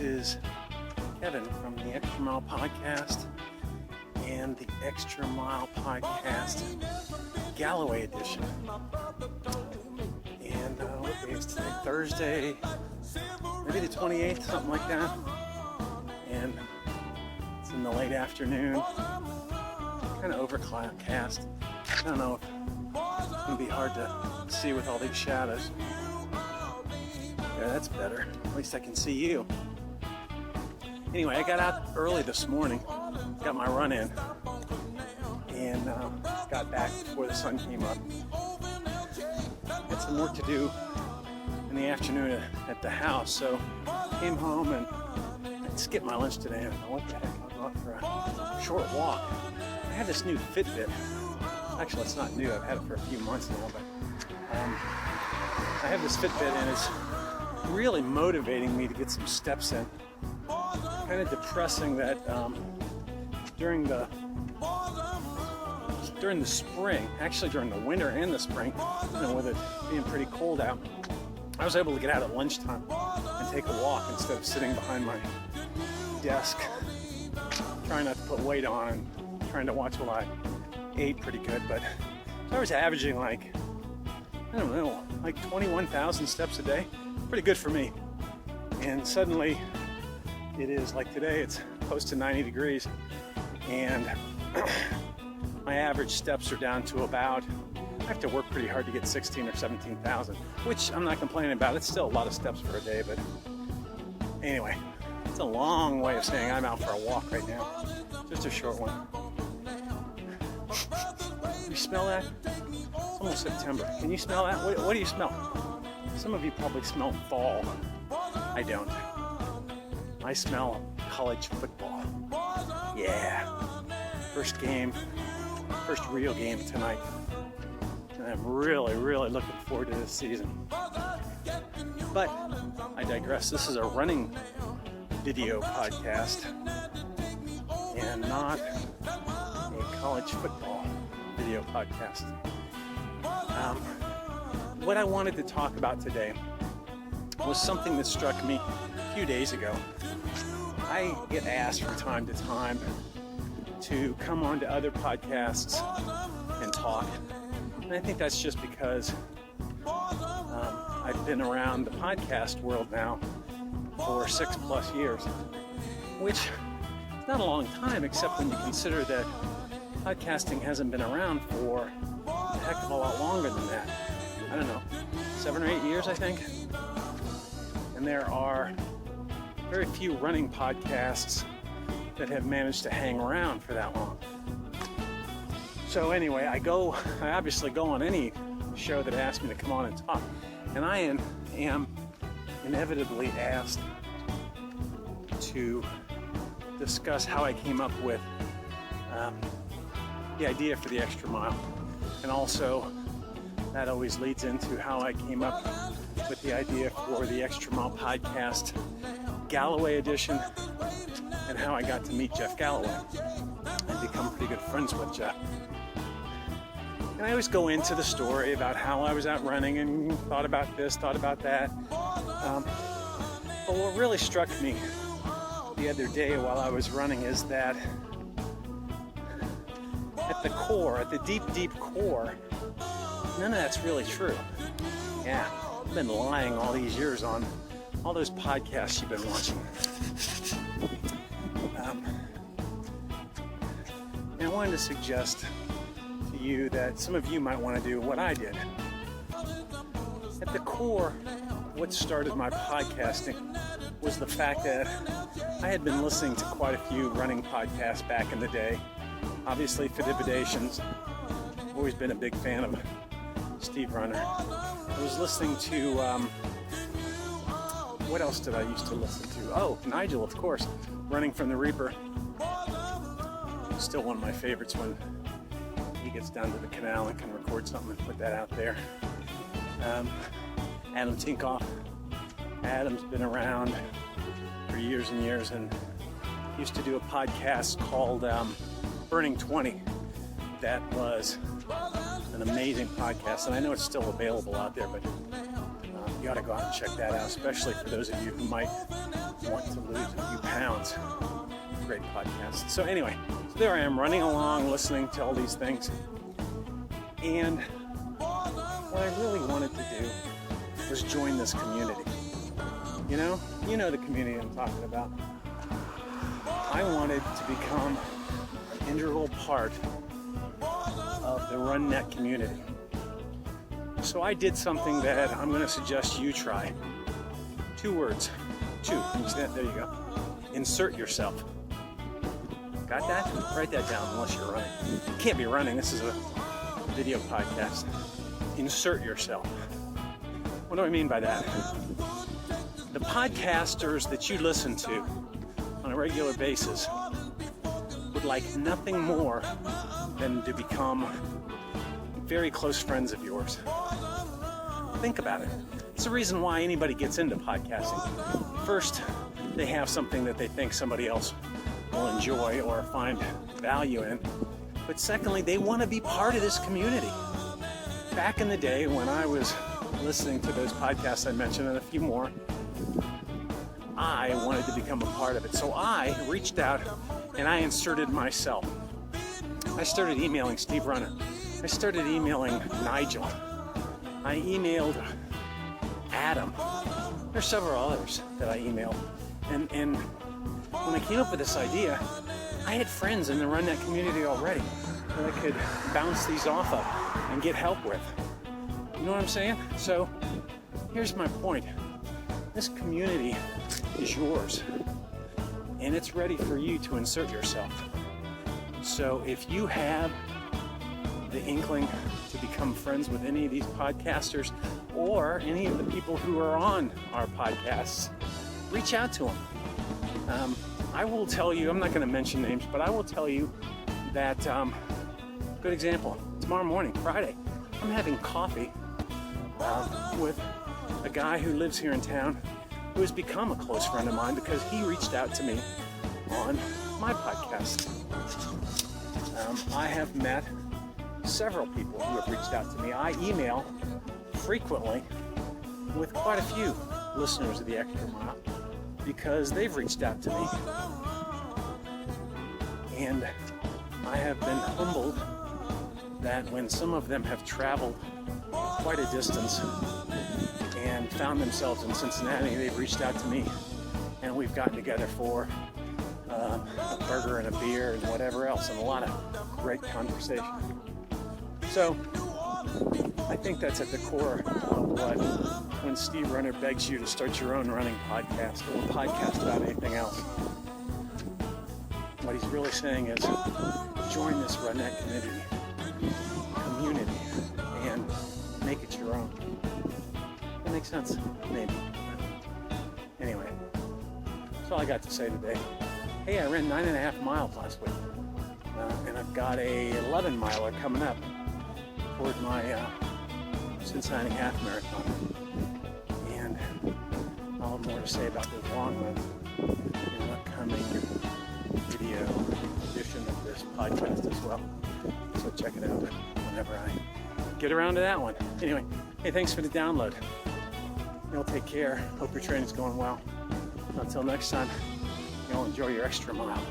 is Kevin from the Extra Mile Podcast and the Extra Mile Podcast Galloway edition. And what day is today? Thursday, maybe the 28th, something like that. And it's in the late afternoon, kind of overcast. I don't know if it's going to be hard to see with all these shadows. Yeah, that's better. At least I can see you. Anyway, I got out early this morning, got my run in, and got back before the sun came up. Had some work to do in the afternoon at the house, so came home and I skipped my lunch today. And I thought, what the heck, I'll go out for a short walk. I have this new Fitbit. Actually, it's not new. I've had it for a few months now, but I have this Fitbit and it's really motivating me to get some steps in. Kind of depressing that during the spring, actually during the winter and the spring, with it being pretty cold out, I was able to get out at lunchtime and take a walk instead of sitting behind my desk, trying not to put weight on and trying to watch while I ate pretty good. But so I was averaging like 21,000 steps a day. Pretty good for me. And suddenly it is like today, it's close to 90 degrees and my average steps are down to about, I have to work pretty hard to get 16 or 17,000, which I'm not complaining about. It's still a lot of steps for a day, but anyway, it's a long way of saying I'm out for a walk right now. Just a short one. You smell that? It's almost September. Can you smell that? What do you smell? Some of you probably smell fall. I don't. I smell college football. Yeah. First real game tonight. And I'm really, really looking forward to this season. But I digress. This is a running video podcast and not a college football video podcast. What I wanted to talk about today was something that struck me a few days ago. I get asked from time to time to come on to other podcasts and talk. And I think that's just because I've been around the podcast world now for 6+ years, which is not a long time, except when you consider that podcasting hasn't been around for a heck of a lot longer than that. I don't know, 7 or 8 years, I think. And there are very few running podcasts that have managed to hang around for that long. So anyway, I obviously go on any show that asks me to come on and talk, and I am inevitably asked to discuss how I came up with the idea for the Extra Mile, and also that always leads into how I came up with the idea for the Extra Mile Podcast Galloway edition, and how I got to meet Jeff Galloway and become pretty good friends with Jeff. And I always go into the story about how I was out running and thought about this, thought about that. But what really struck me the other day while I was running is that at the core, at the deep, deep core, none of that's really true. Yeah, I've been lying all these years on all those podcasts you've been watching. And I wanted to suggest to you that some of you might want to do what I did. At the core, what started my podcasting was the fact that I had been listening to quite a few running podcasts back in the day. Obviously, Fidibadations. I've always been a big fan of Steve Runner. I was listening to, what else did I used to listen to? Oh, Nigel, of course, Running from the Reaper. Still one of my favorites when he gets down to the canal and can record something and put that out there. Adam Tinkoff. Adam's been around for years and years and used to do a podcast called Burning 20. That was an amazing podcast, and I know it's still available out there, but you ought to go out and check that out, especially for those of you who might want to lose a few pounds. Great podcast. So anyway, so there I am running along, listening to all these things. And what I really wanted to do was join this community. You know the community I'm talking about. I wanted to become an integral part of the RunNet community. So I did something that I'm going to suggest you try. 2 words. 2. There you go. Insert yourself. Got that? Write that down unless you're running. You can't be running. This is a video podcast. Insert yourself. What do I mean by that? The podcasters that you listen to on a regular basis would like nothing more than to become very close friends of yours. Think about it. It's the reason why anybody gets into podcasting. First, they have something that they think somebody else will enjoy or find value in. But secondly, they want to be part of this community. Back in the day when I was listening to those podcasts I mentioned and a few more, I wanted to become a part of it. So I reached out and I inserted myself. I started emailing Steve Runner. I started emailing Nigel. I emailed Adam. There's several others that I emailed. And when I came up with this idea, I had friends in the RunNet community already that I could bounce these off of and get help with. You know what I'm saying? So here's my point. This community is yours, and it's ready for you to insert yourself. So if you have the inkling to become friends with any of these podcasters or any of the people who are on our podcasts, reach out to them. I will tell you, I'm not going to mention names, but I will tell you that, good example, tomorrow morning, Friday, I'm having coffee with a guy who lives here in town who has become a close friend of mine because he reached out to me on my podcast. I have met several people who have reached out to me. I email frequently with quite a few listeners of the Extra Mile because they've reached out to me. And I have been humbled that when some of them have traveled quite a distance and found themselves in Cincinnati, they've reached out to me and we've gotten together for a burger and a beer and whatever else, and a lot of great conversation. So I think that's at the core of what, when Steve Runner begs you to start your own running podcast or a podcast about anything else, what he's really saying is join this RunNet community and make it your own. That makes sense? Maybe. Anyway, that's all I got to say today. Hey, I ran 9.5 miles last week, and I've got a 11 miler coming up toward my Cincinnati half marathon. And I'll have more to say about those long runs in an upcoming video edition of this podcast as well. So check it out whenever I get around to that one. Anyway, hey, thanks for the download. Y'all take care. Hope your training's going well. Until next time, y'all enjoy your extra mile.